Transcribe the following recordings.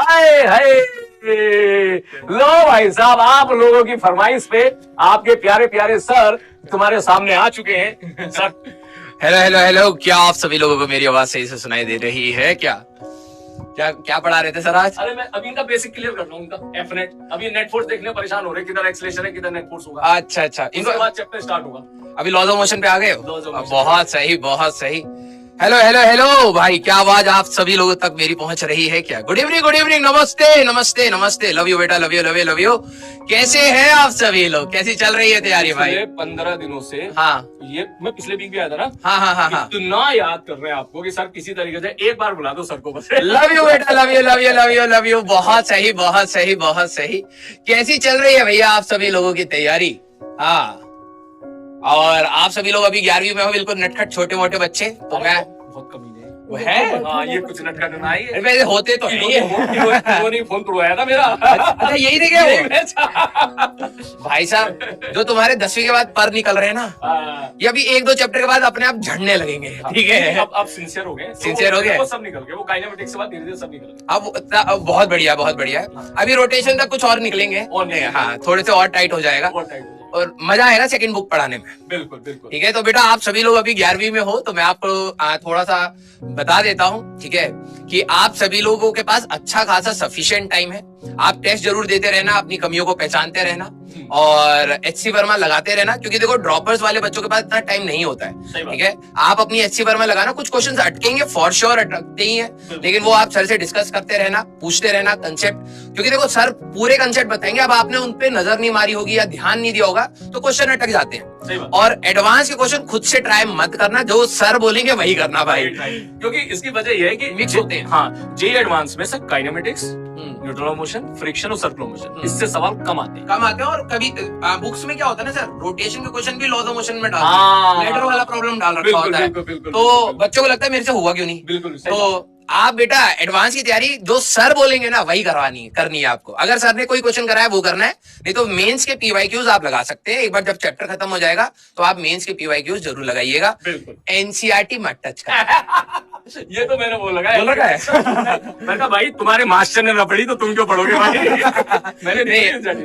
हाय हाय, लो भाई साहब, आप लोगों की फरमाइश पे आपके प्यारे प्यारे सर तुम्हारे सामने आ चुके हैं सर। हेलो हेलो हेलो, क्या आप सभी लोगों को मेरी आवाज सही से सुनाई दे रही है? क्या क्या क्या पढ़ा रहे थे सर आज? अरे मैं अभी इनका बेसिक क्लियर कर रहा हूँ, इनका एफ नेट। अभी नेट फोर्स देखने परेशान हो रहे, किधर एक्सलेशन है किधर नेट फोर्स होगा। अच्छा अच्छा, इसके बाद चैप्टर स्टार्ट होगा। अभी लॉज ऑफ मोशन पे आ गए हो? Laws of motion। बहुत सही बहुत सही। हेलो हेलो हेलो भाई, क्या आवाज आप सभी लोगों तक मेरी पहुंच रही है क्या? गुड इवनिंग, नमस्ते नमस्ते नमस्ते, लव यू बेटा, love you love you love you. कैसे हैं आप सभी लोग? कैसी चल रही है तैयारी भाई? 15 दिनों से, हाँ ये मैं पिछले वीक भी आया था ना। हाँ हाँ हाँ हाँ, इतना याद कर रहे हैं आपको कि सर किसी तरीके से एक बार बुला दो सर को बस। लव यू बेटा, love you love you love you love you. बहुत सही बहुत सही बहुत सही। कैसी चल रही है भैया आप सभी लोगों की तैयारी? हाँ, और आप सभी लोग अभी 11वीं में हो, बिल्कुल नटखट छोटे मोटे बच्चे। तो मैं बहुत कमीने वो है, हाँ, ये कुछ नटखट ना आई है। वैसे होते तो नहीं है। इन्होंने फोन तोड़वाया था मेरा। अच्छा यही देखे वो भाई साहब, जो तुम्हारे 10वीं के बाद पर निकल रहे हैं ना, ये अभी 1-2 चैप्टर के बाद अपने आप झड़ने लगेंगे। ठीक है, अब सिंसियर हो गए, सिंसियर हो गए, वो सब निकल गए, वो काइनेमेटिक्स के बाद धीरे धीरे सब निकल गए। अब बहुत बढ़िया बहुत बढ़िया। अभी रोटेशन तक कुछ और निकलेंगे, हाँ थोड़े से और टाइट हो जाएगा और मजा आएगा सेकंड बुक पढ़ाने में। बिल्कुल बिल्कुल। ठीक है, तो बेटा आप सभी लोग अभी 11वीं में हो, तो मैं आपको थोड़ा सा बता देता हूँ, ठीक है, कि आप सभी लोगों के पास अच्छा खासा सफिशिएंट टाइम है। आप टेस्ट जरूर देते रहना, अपनी कमियों को पहचानते रहना और HC वर्मा लगाते रहना, क्योंकि देखो ड्रॉपर्स वाले बच्चों के पास इतना टाइम नहीं होता है। ठीक है, आप अपनी HC वर्मा लगाना, कुछ क्वेश्चंस अटकेंगे फॉर श्योर, अटकते ही हैं, लेकिन वो आप सर से डिस्कस करते रहना, पूछते रहना कंसेप्ट, क्योंकि देखो सर पूरे कंसेप्ट बताएंगे, अब आपने उन पे नजर नहीं मारी होगी या ध्यान नहीं दिया होगा तो क्वेश्चन अटक जाते हैं। और एडवांस के क्वेश्चन खुद से ट्राई मत करना, जो सर बोलेंगे वही करना भाई, क्योंकि इसकी वजह यह है कि मिक्स होते हैं। हाँ, जे एडवांस में sir kinematics, neutral motion, friction और सर्कुलर मोशन, इससे सवाल कम आते हैं। और कभी बुक्स में क्या होता है ना सर, रोटेशन के क्वेश्चन भी लॉज ऑफ मोशन में डालते हैं, लेटर वाला प्रॉब्लम डाल रखा होता है, तो बच्चों को लगता है मेरे से हुआ क्यों नहीं। बिल्कुल, तो आप बेटा एडवांस की तैयारी जो सर बोलेंगे ना वही करनी है आपको। अगर सर ने कोई क्वेश्चन कराया वो करना है, नहीं तो मेंस के PYQs आप लगा सकते हैं। एक बार जब चैप्टर खत्म हो जाएगा तो आप मेंस के PYQs जरूर लगाइएगा। NCERT मत टच कर। ये तो मैंने बोल रखा है। मैंने कहा भाई तुम्हारे मास्टर ने न पढ़ी तो तुम क्यों पढ़ोगे भाई।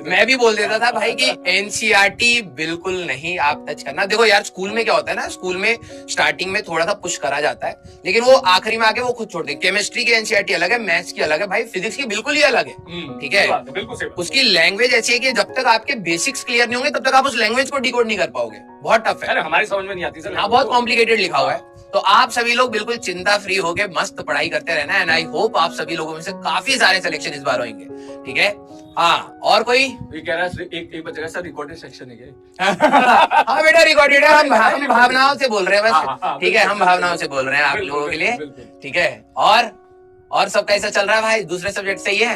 मैं भी बोल देता था भाई कि NCERT बिल्कुल नहीं आप टच करना। देखो यार, स्कूल में क्या होता है ना, स्कूल में स्टार्टिंग में थोड़ा सा पुश करा जाता है, लेकिन वो आखिरी में आके वो खुद छोड़ दे। केमिस्ट्री की NCERT अलग है, मैथ्स की अलग है भाई, फिजिक्स की बिल्कुल ही अलग है। ठीक है, उसकी लैंग्वेज ऐसी है कि जब तक आपके बेसिक्स क्लियर नहीं होंगे तब तक आप उस लैंग्वेज को डिकोड नहीं कर पाओगे, बहुत टफ है। अरे हमारी समझ में नहीं आती सर, हाँ बहुत कॉम्प्लिकेटेड लिखा हुआ है। तो आप सभी लोग बिल्कुल चिंता फ्री होके मस्त पढ़ाई करते रहना, एंड आई होप आप सभी लोगों में से काफी सारे सिलेक्शन इस बार होंगे। ठीक है, हाँ और कोई ये कह रहा है एक बच्चा सर रिकॉर्डेड सेक्शन है हाँ बेटा रिकॉर्डेड है, हम भावनाओं से बोल रहे हैं बस। ठीक है, हम भावनाओं से बोल रहे हैं आप लोगों के लिए। ठीक है, और सब कैसा चल रहा है भाई? दूसरे सब्जेक्ट सही है?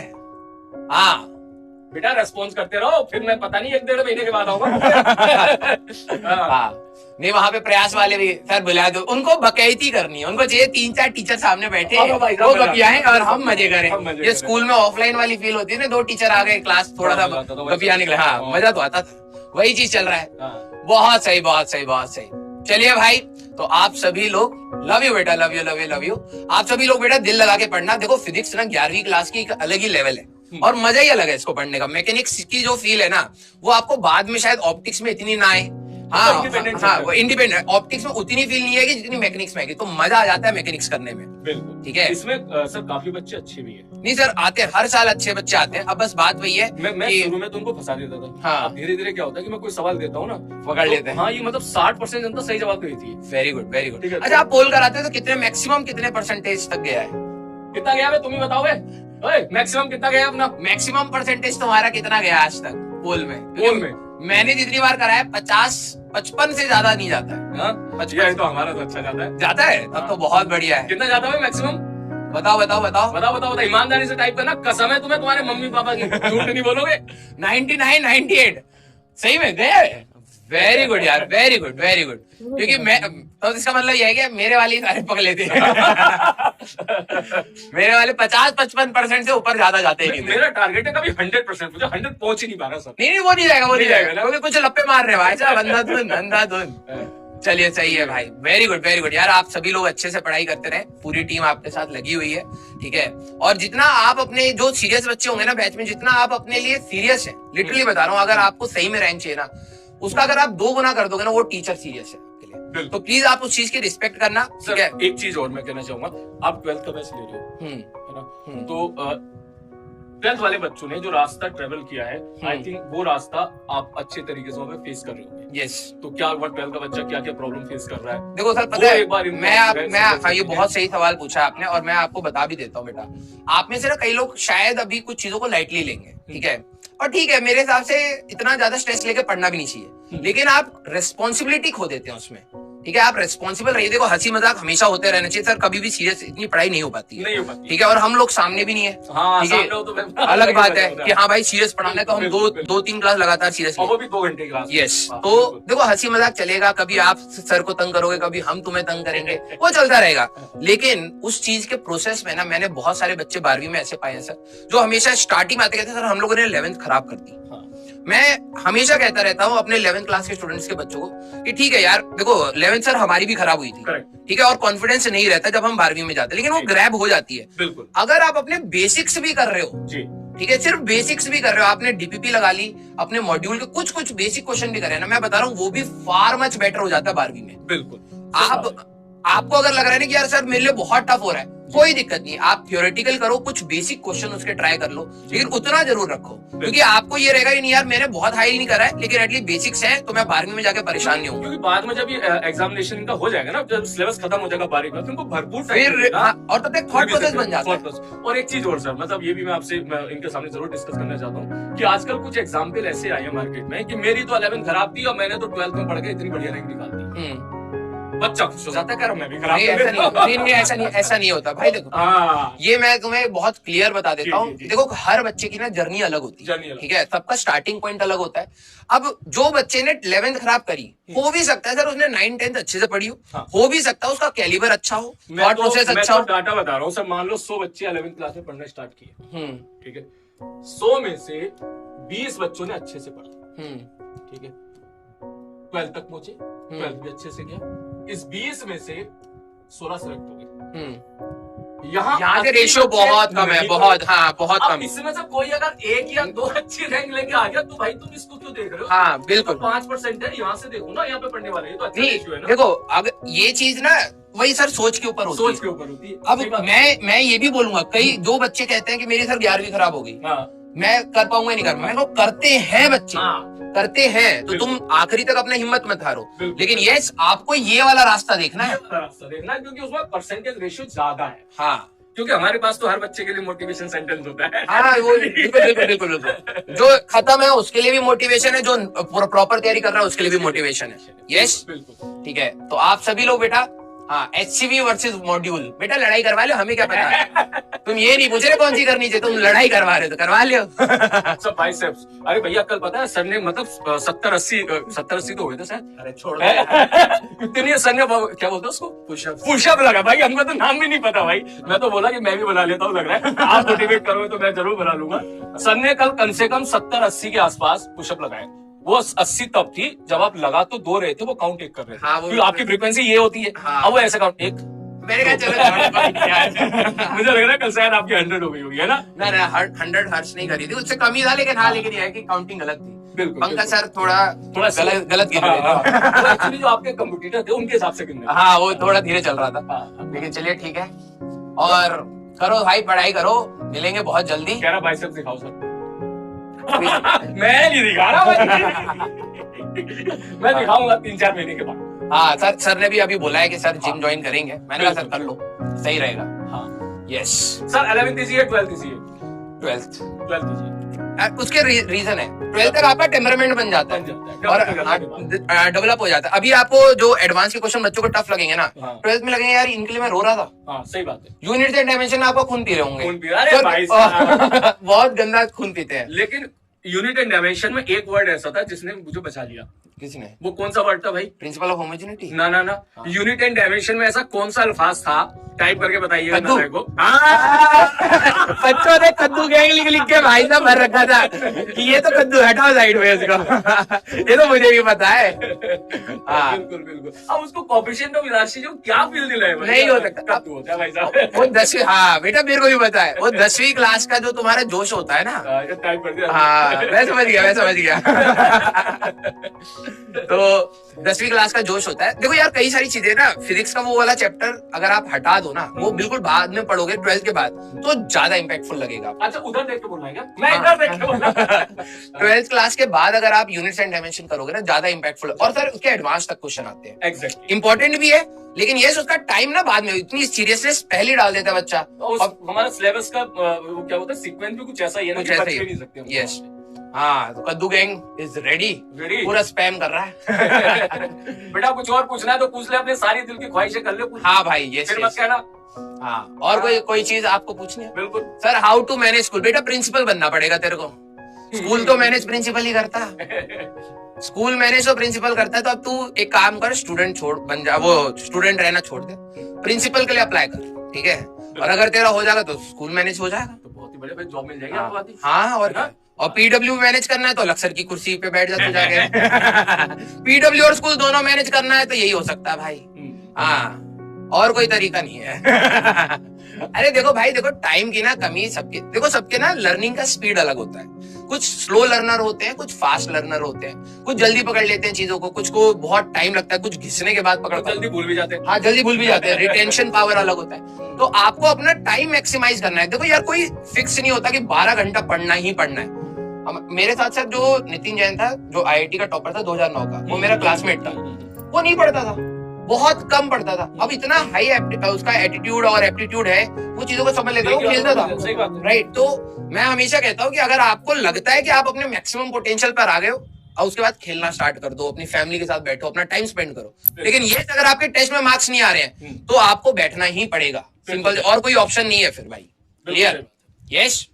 हाँ बेटा रेस्पॉन्स करते रहो, फिर मैं पता नहीं 1-1.5 महीने के बाद आऊंगा। हाँ नहीं, वहाँ पे प्रयास वाले भी सर बुला दो, उनको बकैती करनी है, उनको चाहिए 3-4 टीचर सामने बैठे वो गपियाएं और हम मजे करें। ये स्कूल में ऑफलाइन वाली फील होती है ना, 2 टीचर आ गए, क्लास थोड़ा सा गपिया निकले, हाँ मजा तो आता था। वही चीज चल रहा है। बहुत सही बहुत सही बहुत सही। चलिए भाई, तो आप सभी लोग लव यू बेटा, love you love you love you. आप सभी लोग बेटा दिल लगा के पढ़ना। देखो फिजिक्स ना 11वीं क्लास की एक अलग ही लेवल है और मजा ही अलग है इसको पढ़ने का। मैकेनिक्स की जो फील है ना, वो आपको बाद में शायद ऑप्टिक्स में इतनी ना आए। हाँ वो इंडिपेंडेंट, ऑप्टिक्स में उतनी फील नहीं है कि जितनी मैकेनिक्स में है, तो मजा आ जाता है मैकेनिक्स करने में। बिल्कुल, ठीक है। इसमें सर काफी बच्चे अच्छे भी हैं। नहीं सर, आते हैं हर साल अच्छे बच्चे आते हैं। अब बस बात वही है, मैं शुरू में तो उनको फंसा देता था। हाँ, धीरे धीरे क्या होता है कि मैं कोई सवाल देता हूँ ना, पकड़ लेते हैं। हाँ, ये मतलब 60% जनता सही जवाब देती है। Very good very good. अच्छा, आप पोल कराते हो तो कितने मैक्सिमम कितने परसेंटेज तक गया है? कितना गया तुम ही बताओ। मैक्सिमम कितना गया अपना? मैक्सिमम परसेंटेज तुम्हारा कितना गया आज तक पोल में? मैंने जितनी बार कराया 50-55 से ज्यादा नहीं जाता है। 55 तो हमारा तो अच्छा जाता है, तब तो बहुत बढ़िया है। कितना जाता है मैक्सिमम? बताओ, ईमानदारी से टाइप करना, कसम है तुम्हें तुम्हारे मम्मी पापा की, झूठ नहीं बोलोगे। 99, 98 सही में गए। वेरी गुड यार, वेरी गुड वेरी गुड। क्योंकि मैं तो इसका मतलब यह है कि मेरे वाले ही सारे पकड़ लेते हैं। मेरे वाले 50-55% से ऊपर ज्यादा जाते ही नहीं। मेरा टारगेट है कभी 100%, मुझे 100 पहुंच ही नहीं पा रहा सर। नहीं वो नहीं जाएगा, क्योंकि कुछ लप्पे मार रहे भाई साहब, अंधाधुन। चलिए सही है भाई, वेरी गुड वेरी गुड यार। आप सभी लोग अच्छे से पढ़ाई करते रहे, पूरी टीम आपके साथ लगी हुई है, ठीक है। और जितना आप अपने जो सीरियस बच्चे होंगे ना बैच में, जितना आप अपने लिए सीरियस है, लिटरली बता रहा हूँ, अगर आपको सही में रैंक चाहिए ना, उसका अगर आप 2 गुना कर दोगे ना, वो टीचर सीरियस है आपके लिए। तो प्लीज आप उस चीज की रिस्पेक्ट करना, ठीक है। एक चीज और मैं कहना चाहूंगा, आप 12th का बैच ले रहे हो, है ना, तो 12th वाले बच्चों ने जो रास्ता ट्रेवल किया है, आई थिंक वो रास्ता आप अच्छे तरीके से फेस कर रहे होंगे। यस। तो क्या 12th का बच्चा क्या क्या प्रॉब्लम फेस कर रहा है? देखो सर, पता है, मैं ये बहुत सही सवाल पूछा आपने, और मैं आपको बता भी देता हूँ बेटा। आप में से ना कई लोग शायद अभी कुछ चीजों को लाइटली लेंगे, ठीक है, और ठीक है, मेरे हिसाब से इतना ज्यादा स्ट्रेस लेके पढ़ना भी नहीं चाहिए, लेकिन आप रिस्पॉन्सिबिलिटी खो देते हैं उसमें, ठीक है। आप रिस्पॉन्सिबल रहिए। देखो, हंसी मजाक हमेशा होते रहना चाहिए सर, कभी भी सीरियस इतनी पढ़ाई नहीं हो पाती है, ठीक है। और हम लोग सामने भी नहीं है, ठीक है, अलग बात है कि हाँ भाई सीरियस पढ़ाना है, तो हम 2-3 क्लास लगातार सीरियस, वो भी 2 घंटे क्लास। यस। तो देखो, हंसी मजाक चलेगा, कभी आप सर को तंग करोगे, कभी हम तुम्हें तंग करेंगे, वो चलता रहेगा। लेकिन उस चीज के प्रोसेस में ना, मैंने बहुत सारे बच्चे 12वीं में ऐसे पाए हैं सर, जो हमेशा स्टार्टिंग में आते कहते हैं सर हम लोगों ने 11th खराब कर दी। मैं हमेशा कहता रहता हूँ अपने 11th क्लास के स्टूडेंट्स के बच्चों को कि ठीक है यार, देखो 11th सर हमारी भी खराब हुई थी, ठीक है, और कॉन्फिडेंस नहीं रहता जब हम 12वीं में जाते, लेकिन वो ग्रैब हो जाती है। बिल्कुल। अगर आप अपने बेसिक्स भी कर रहे हो, ठीक है, सिर्फ बेसिक्स भी कर रहे हो, आपने डीपीपी लगा ली, अपने मॉड्यूल के कुछ बेसिक क्वेश्चन भी करे ना, मैं बता रहा हूँ वो भी फार मच बेटर हो जाता है 12वीं में। बिल्कुल। आपको अगर लग रहा है ना कि यार सर मेरे लिए बहुत टफ हो रहा है, कोई दिक्कत नहीं, आप थियोरेटिकल करो, कुछ बेसिक क्वेश्चन उसके ट्राई कर लो, लेकिन उतना जरूर रखो, क्योंकि आपको ये रहेगा कि नहीं यार मैंने बहुत हाई नहीं करा है, लेकिन एटलीस्ट बेसिक्स है, तो मैं 12वीं में जाके परेशान नहीं हूँ। क्योंकि बाद में जब ये एग्जामिनेशन का हो जाएगा ना, जब सिलेबस खत्म हो जाएगा 12वीं का, तो उनको भरपूर फिर और तब तक थॉट प्रोसेस बन जाता है। और एक चीज और सर, मतलब ये भी मैं आपसे इनके सामने जरूर डिस्कस करना चाहता हूँ कि आजकल कुछ एग्जाम्पल ऐसे आए हैं मार्केट में कि मेरी तो 11th खराब थी और मैंने तो 12th में पढ़ के इतनी बढ़िया रैंक निकाल दी। बच्चा खुश हो जाता है, कह मैं भी खराब। ऐसा नहीं होता भाई। देखो, ये मैं तुम्हें बहुत क्लियर बता देता हूँ। देखो, हर बच्चे की ना जर्नी अलग होती है, ठीक है, सबका स्टार्टिंग पॉइंट अलग होता है। अब जो बच्चे ने 11th खराब करी, हो भी सकता है सर उसने 9-10 अच्छे से पढ़ी हो भी सकता है उसका कैलिबर अच्छा हो, थॉट प्रोसेस अच्छा हो। डाटा बता रहा हूँ सर, मान लो 100 बच्चे 11th क्लास में पढ़ना स्टार्ट किए, ठीक है, 100 में से 20 बच्चों ने अच्छे से पढ़ा, ठीक है, 12th तक पहुंचे, 12th भी अच्छे से किया, इस 20 में से 16 सेलेक्ट हो गए। यहाँ से रेशियो बहुत कम है, बहुत कम। इसमें से कोई अगर 1 या 2 अच्छी रैंक लेके आ गया, तो भाई तुम इसको क्यों देख रहे हो? हाँ बिल्कुल, 5% है, यहाँ से देखो ना, यहाँ पे पढ़ने वाले, तो अच्छा रेशियो है ना। देखो, अगर ये चीज ना वही सर सोच के ऊपर होती है, सोच के ऊपर होती है। अब मैं ये भी बोलूंगा, कई 2 बच्चे कहते हैं कि मेरी सर 11वीं खराब हो गई, मैं कर पाऊंगा नहीं कर पाऊंगा, मैं करते हैं बच्चे, करते हैं, तो तुम आखिरी तक अपना हिम्मत मत हारो, लेकिन यस आपको ये वाला रास्ता देखना है, क्योंकि उसमें परसेंटेज रेशियो ज्यादा है। हाँ, क्योंकि हमारे पास तो हर बच्चे के लिए मोटिवेशन सेंटेंस होता है। हाँ, वो बिल्कुल जो खत्म है उसके लिए भी मोटिवेशन है, जो प्रॉपर तैयारी कर रहा है उसके लिए भी मोटिवेशन है। यस, ठीक है। तो आप सभी लोग बेटा, हाँ, HCV वर्सेस मॉड्यूल, बेटा लड़ाई करवा लो, हमें क्या पता। तुम ये नहीं पूछ रहे कौन सी करनी चाहिए, तुम लड़ाई करवा रहे हो तो करवा लो। सब बाइसेप्स। अरे भैया कल पता है सर ने मतलब 70-80 तो हुए थे शायद। अरे छोड़ इतनी सर ने क्या बोलते उसको, पुशअप लगा भाई, हमको तो नाम भी नहीं पता भाई। मैं तो बोला कि मैं भी बना लेता हूँ, लग रहा है आप मोटिवेट करोगे तो मैं जरूर बना लूंगा। सर ने कल कम से कम 70-80 के आसपास पुशअप लगाए। वो 80 तब थी जब आप लगा तो 2 रहे थे, वो काउंट 1 कर रहे थे। हाँ, क्योंकि आपकी फ्रीक्वेंसी ये होती है। हाँ, अब वो ऐसे काउंट 1, मैंने कहा चलो मुझे लग रहा है कल शायद आपकी 100 हो गई होगी, है ना? ना 100 हर्ष नहीं करी थी, उससे कम ही था, लेकिन हाँ, लेकिन ये है कि काउंटिंग गलत थी। पंकज सर थोड़ा गलत गिन रहे थे। एक्चुअली जो आपके कंपटीटर थे उनके हिसाब से गिन रहे थे। हाँ, वो थोड़ा धीरे चल रहा था, लेकिन चलिए ठीक है। और करो भाई, पढ़ाई करो, मिलेंगे बहुत जल्दी। कह रहा बाइसेप्स दिखाओ सर। मैं नहीं दिखा रहा, मैं दिखाऊंगा 3-4 महीने के बाद। हाँ सर ने भी अभी बोला है कि सर जिम ज्वाइन करेंगे, मैंने कहा सर कर लो, सही रहेगा। हाँ, यस सर। 11th इजी है, 12th इजी है? 12th easy. उसके रीजन है, 12th तक आपका टेम्परामेंट बन जाता है और डेवलप हो जाता है। अभी आपको जो एडवांस के क्वेश्चन बच्चों को टफ लगेंगे ना, 12th में लगेंगे यार इनके लिए मैं रो रहा था। हाँ, सही बात है। यूनिट एंड डायमेंशन में आपको खून पी रहे होंगे, अरे भाई बहुत गंदा खून पीते हैं। लेकिन यूनिट एंड डायमेंशन में एक वर्ड ऐसा था जिसने मुझे बचा लिया, किसने? वो कौन सा वर्ड था भाई? Principle of homogeneity? ना ना ना, यूनिट एंड डायमेंशन में ऐसा कौन सा अल्फाज था? टाइप करके बताइएगा कद्दू। मेरे को। बच्चों ने कद्दू गैंग लिख के भाई साहब भर रखा था कि ये तो कद्दू, हटाओ साइड में इसको। ये तो मुझे भी पता है। हाँ बिल्कुल बिल्कुल। अब उसको कोएफिशिएंट ऑफ इलास्टिसिटी जो क्या फील दिलाए भाई? नहीं हो सकता। कद्दू होता है भाई साहब। वो 10वीं, हाँ बेटा मेरे को भी पता है, वो 10वीं क्लास का जो तुम्हारा जोश होता है ना, ये टाइप कर दिया। हाँ मैं समझ गया। तो 10वीं क्लास का जोश होता है। देखो यार कई सारी चीजें ना, फिजिक्स का वो वाला चैप्टर अगर आप हटा दो ना, वो बिल्कुल बाद में पढ़ोगे 12th के बाद, तो ज्यादा इम्पैक्टफुल लगेगा। अच्छा उधर देख के बोलना है क्या? मैं इधर देख के बोलना। 12th क्लास के बाद अगर आप यूनिट्स एंड डायमेंशन करोगे ना, ज्यादा इम्पैक्टफुल, और सर उसके एडवांस तक क्वेश्चन आते हैं। एग्जैक्टली। इंपॉर्टेंट भी है, लेकिन ये उसका टाइम ना बाद में, इतनी सीरियसनेस पहले डाल देता है बच्चा। हमारा सिलेबस का वो क्या होता है, सीक्वेंस भी कुछ ऐसा ही है ना, कुछ कि ऐसा बच ही के है। नहीं सकते हम। यस हाँ, तो कद्दू गैंग इज रेडी, Ready? पूरा स्पैम कर रहा है। बेटा कुछ और पूछना है तो पूछ ले, अपने सारी दिल की ख्वाहिशें कर ले कुछ। हाँ भाई ये फिर मत कहना। हाँ, और कोई चीज आपको पूछनी है? बिल्कुल। Sir how to manage school? बेटा प्रिंसिपल बनना पड़ेगा तेरे को। स्कूल तो मैनेज प्रिंसिपल ही करता है, स्कूल मैनेज तो प्रिंसिपल करता है। तो अब तू एक काम कर, स्टूडेंट छोड़, बन जा, वो स्टूडेंट रहना छोड़ दे, प्रिंसिपल के लिए अप्लाई कर, ठीक है? और अगर तेरा हो जाएगा तो स्कूल मैनेज हो जाएगा। तो बहुत ही बढ़िया भाई, जॉब मिल जाएगी आपको आती। हाँ और क्या, और पीडब्ल्यू मैनेज करना है तो लक्सर की कुर्सी पे बैठ जा तू जाके। पीडब्ल्यू और स्कूल दोनों मैनेज करना है तो यही हो सकता है भाई। हाँ और कोई तरीका नहीं है। अरे देखो भाई, देखो टाइम की ना कमी सबके, देखो सबके ना लर्निंग का स्पीड अलग होता है। कुछ स्लो लर्नर होते हैं, कुछ फास्ट लर्नर होते हैं, कुछ जल्दी पकड़ लेते हैं चीजों को, कुछ को बहुत टाइम लगता है, कुछ घिसने के बाद पकड़, जल्दी भूल भी जाते हैं। हाँ जल्दी भूल भी जाते हैं, रिटेंशन पावर अलग होता है। तो आपको अपना टाइम मैक्सिमाइज करना है। देखो यार कोई फिक्स नहीं होता कि 12 घंटा पढ़ना ही पढ़ना है। मेरे साथ साथ जो नितिन जैन था, जो आईआईटी का टॉपर था 2009 का, वो मेरा क्लासमेट था, वो नहीं पढ़ता था, बहुत कम पढ़ता था। अब इतना हाई उसका एटीट्यूड और एप्टीट्यूड है, वो चीजों को समझ लेता है, वो खेलता था। राइट, तो मैं हमेशा कहता हूँ कि अगर आपको लगता है कि आप अपने मैक्सिमम पोटेंशियल पर आ गए हो, और उसके बाद खेलना स्टार्ट कर दो, अपनी फैमिली के साथ बैठो, अपना टाइम स्पेंड करो। लेकिन ये अगर आपके टेस्ट में मार्क्स नहीं आ रहे हैं तो आपको बैठना ही पड़ेगा, सिंपल, और कोई ऑप्शन नहीं है फिर भाई। क्लियर? यस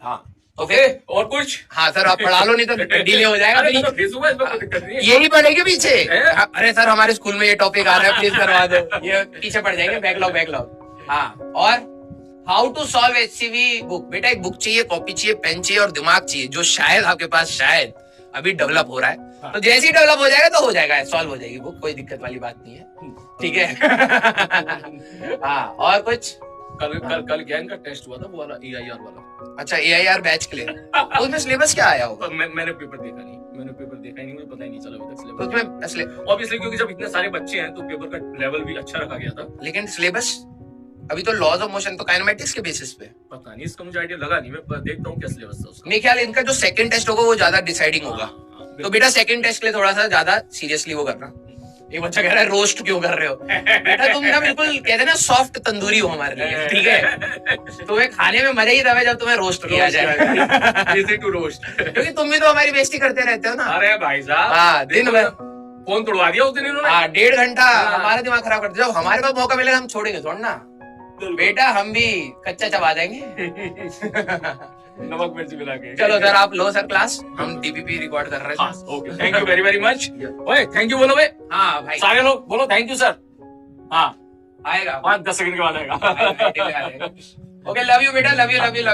हाँ ओके। और कुछ? हाँ सर आप पढ़ा लो, नहीं तो डिले हो जाएगा। यही पढ़ेगे पीछे। अरे सर हमारे स्कूल में ये टॉपिक आ रहा है, प्लीज करवा दो, ये पीछे पड़ जाएंगे, बैकलॉग। हाँ, और how to solve HCV book? बेटा एक बुक चाहिए, कॉपी चाहिए, पेन चाहिए और दिमाग चाहिए, जो शायद आपके पास शायद अभी डेवलप हो रहा है। तो जैसे ही डेवलप हो जाएगा तो हो जाएगा, सॉल्व हो जाएगी बुक, कोई दिक्कत वाली बात नहीं है, ठीक है? हाँ और कुछ? कल ज्ञान का टेस्ट हुआ था, वो वाला AIR वाला। अच्छा AIR बैच के लिए, उसमें सिलेबस क्या आया होगा? मैंने पेपर देखा नहीं, मुझे पता ही नहीं चला अभी तक सिलेबस। उसमें ऑब्वियसली क्योंकि जब इतने सारे बच्चे हैं तो पेपर का लेवल भी अच्छा रखा गया था। लेकिन सिलेबस अभी तो लॉज ऑफ मोशन तो काइनेमेटिक्स के बेसिस पे, पता नहीं, इसका मुझे आइडिया लगा नहीं, मैं देखता हूँ क्या सिलेबस था उसका। मेरे ख्याल इनका जो सेकंड टेस्ट होगा वो ज्यादा डिसाइडिंग होगा। तो बेटा सेकंड टेस्ट के लिए थोड़ा सा ज्यादा सीरियसली वो करना। एक बच्चा कह रहा है रोस्ट क्यों कर रहे हो? बेटा तुम ना बिल्कुल कहते हैं ना सॉफ्ट तंदूरी हो हमारे लिए, ठीक है? तुम्हें खाने में मजा ही तब है जब तुम्हें रोस्ट किया जाए। Easy to roast. क्योंकि तुम भी तो हमारी बेइज्जती करते रहते हो ना। अरे भाई साहब, हाँ दिन भर फोन तोड़वा दिया उस दिन इन्होंने। हाँ 1.5 घंटा हमारा दिमाग खराब करते। जब हमारे पास मौका मिलेगा हम छोड़ेंगे थोड़ा ना बेटा, हम भी कच्चा चबा देंगे। नमक मिर्च मिला के। चलो सर आप लो सर क्लास, हम DPP रिकॉर्ड कर रहे हैं। Okay, thank you very much. ओए थैंक यू बोलो भाई। हाँ भाई सारे लोग बोलो थैंक यू सर। हाँ आएगा 5-10 सेकंड के बाद आएगा। ओके लव यू बेटा, लव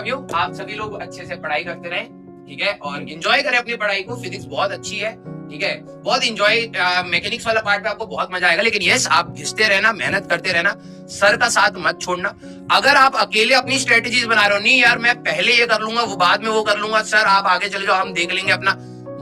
यू। आप सभी लोग अच्छे से पढ़ाई करते रहें, ठीक है? और एंजॉय करें अपनी पढ़ाई को। फिजिक्स बहुत अच्छी है, ठीक है? बहुत एंजॉय, मैकेनिक्स वाला पार्ट में आपको बहुत मजा आएगा। लेकिन यस आप घिसते रहना, मेहनत करते रहना, सर का साथ मत छोड़ना। अगर आप अकेले अपनी स्ट्रेटेजीज बना रहे हो, नहीं यार मैं पहले ये कर लूंगा, वो बाद में वो कर लूंगा, सर आप आगे चले जाओ, हम देख लेंगे अपना,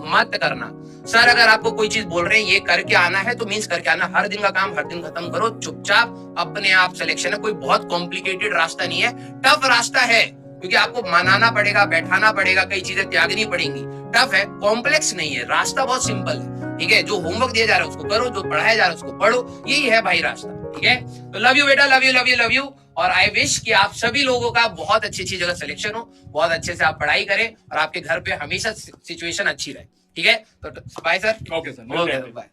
मत करना। सर अगर आपको कोई चीज बोल रहे हैं ये करके आना है तो मीन्स करके आना। हर दिन का काम हर दिन खत्म करो, चुपचाप अपने आप सिलेक्शन है। कोई बहुत कॉम्प्लिकेटेड रास्ता नहीं है, टफ रास्ता है, क्योंकि आपको मनाना पड़ेगा, बैठाना पड़ेगा, कई चीजें त्यागनी पड़ेंगी। टफ है, कॉम्प्लेक्स नहीं है, रास्ता बहुत सिंपल है, ठीक है? जो होमवर्क दिया जा रहा है उसको करो, जो पढ़ाया जा रहा है उसको पढ़ो, यही है भाई रास्ता, ठीक है? तो लव यू बेटा, लव यू। और आई विश कि आप सभी लोगों का बहुत अच्छी जगह सिलेक्शन हो, बहुत अच्छे से आप पढ़ाई करें और आपके घर पे हमेशा सिचुएशन अच्छी रहे, ठीक है? तो bye sir. Okay sir, bye.